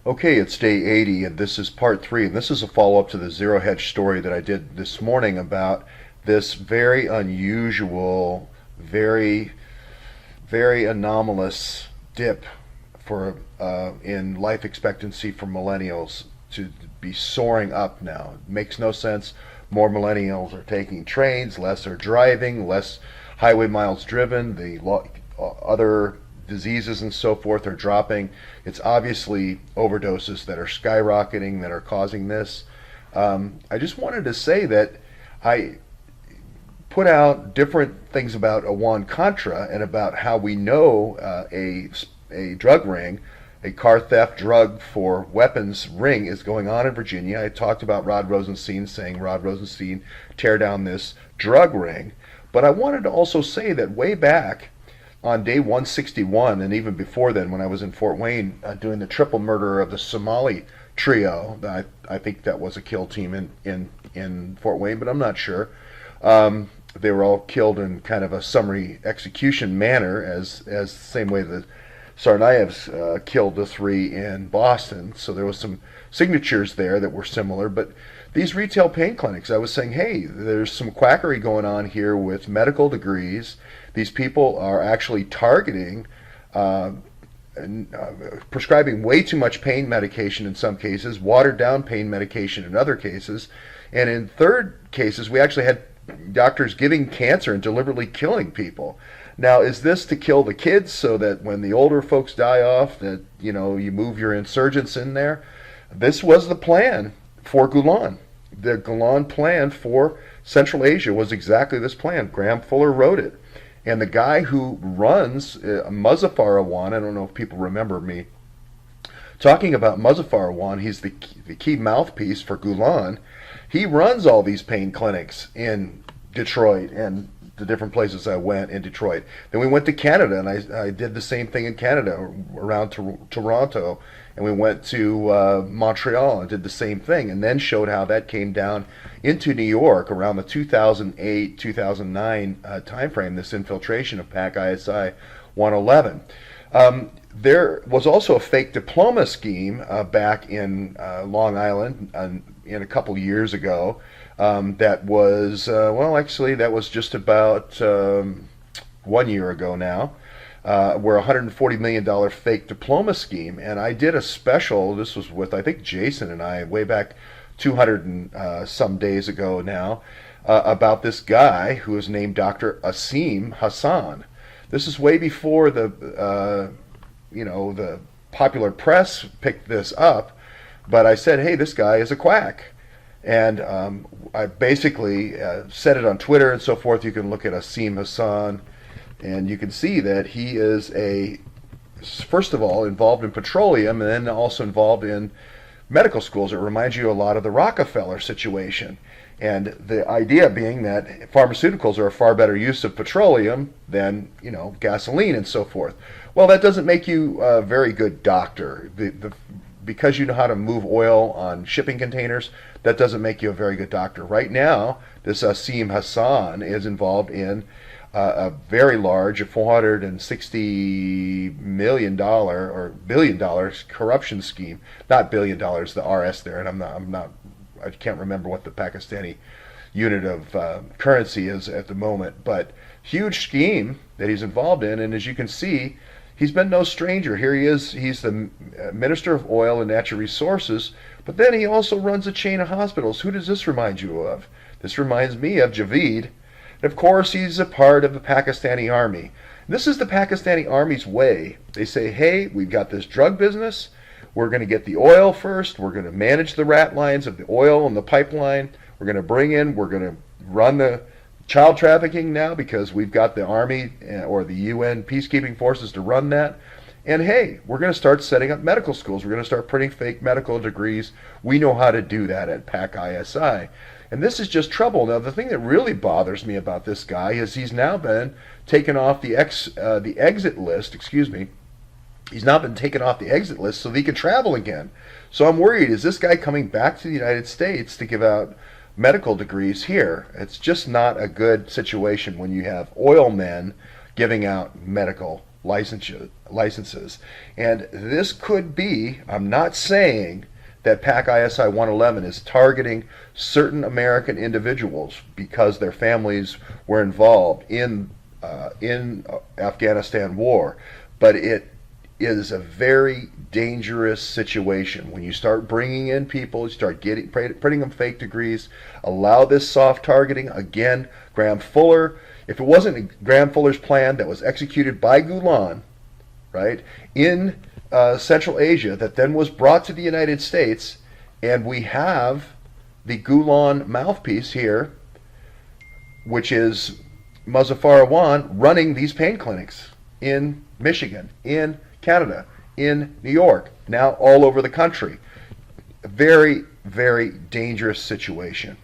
Okay, it's day 80, and this is part 3, and this is a follow-up to the Zero Hedge story that I did this morning about this very unusual, very, very anomalous dip for in life expectancy for millennials to be soaring up now. It makes no sense. More millennials are taking trains, less are driving, less highway miles driven. The other diseases and so forth are dropping. It's obviously overdoses that are skyrocketing that are causing this. I just wanted to say that I put out different things about Iran Contra and about how we know a drug ring, a car theft drug for weapons ring is going on in Virginia. I talked about Rod Rosenstein saying Rod Rosenstein tear down this drug ring. But I wanted to also say that way back on day 161, and even before then, when I was in Fort Wayne doing the triple murder of the Somali trio, I think that was a kill team in Fort Wayne, but I'm not sure. They were all killed in kind of a summary execution manner, as the same way the Tsarnaevs killed the 3 in Boston. So there was some signatures there that were similar, but these retail pain clinics, I was saying, hey, there's some quackery going on here with medical degrees. These people are actually targeting, prescribing way too much pain medication in some cases, watered down pain medication in other cases, and in third cases, we actually had doctors giving cancer and deliberately killing people. Now, is this to kill the kids so that when the older folks die off, that you move your insurgents in there? This was the plan for Gulen. The Gulen plan for Central Asia was exactly this plan. Graham Fuller wrote it. And the guy who runs Muzaffar Awan, I don't know if people remember me talking about Muzaffar Awan, he's the key mouthpiece for Gulen. He runs all these pain clinics in Detroit and the different places I went in Detroit. Then we went to Canada, and I did the same thing in Canada, around Toronto, and we went to Montreal and did the same thing, and then showed how that came down into New York around the 2008-2009 timeframe, this infiltration of PAC ISI 111. There was also a fake diploma scheme back in Long Island in a couple years ago. That was, actually, that was just about 1 year ago now, where $140 million fake diploma scheme. And I did a special, this was with, I think, Jason and I, way back 200 and some days ago now, about this guy who is named Dr. Asim Hassan. This is way before the popular press picked this up, but I said, hey, this guy is a quack. And I basically said it on Twitter and so forth. You can look at Asim Hassan, and you can see that he is first of all, involved in petroleum, and then also involved in medical schools. It reminds you a lot of the Rockefeller situation. And the idea being that pharmaceuticals are a far better use of petroleum than, gasoline and so forth. Well, that doesn't make you a very good doctor. Because you know how to move oil on shipping containers, that doesn't make you a very good doctor. Right now, this Asim Hassan is involved in a very large, $460 million or $1 billion corruption scheme. Not $1 billion, the RS there, and I can't remember what the Pakistani unit of currency is at the moment, but huge scheme that he's involved in, and as you can see, he's been no stranger. Here he is. He's the Minister of Oil and Natural Resources, but then he also runs a chain of hospitals. Who does this remind you of? This reminds me of Javeed. And of course, he's a part of the Pakistani army. This is the Pakistani army's way. They say, hey, we've got this drug business. We're going to get the oil first. We're going to manage the rat lines of the oil and the pipeline. We're going to run the child trafficking now because we've got the army or the UN peacekeeping forces to run that. And hey, we're going to start setting up medical schools. We're going to start printing fake medical degrees. We know how to do that at PAC ISI. And this is just trouble. Now, the thing that really bothers me about this guy is he's now been taken off the exit list, He's now been taken off the exit list so that he can travel again. So I'm worried, is this guy coming back to the United States to give out medical degrees here? It's just not a good situation when you have oil men giving out medical licenses. And this could be, I'm not saying that PAC ISI 111 is targeting certain American individuals because their families were involved in Afghanistan war, but it is a very dangerous situation when you start bringing in people, you start putting them fake degrees, allow this soft targeting. Again, Graham Fuller, if it wasn't Graham Fuller's plan that was executed by Gulen, right, in Central Asia, that then was brought to the United States, and we have the Gulen mouthpiece here, which is Muzaffar Awan, running these pain clinics in Michigan, in Canada, in New York, now all over the country. A very, very dangerous situation.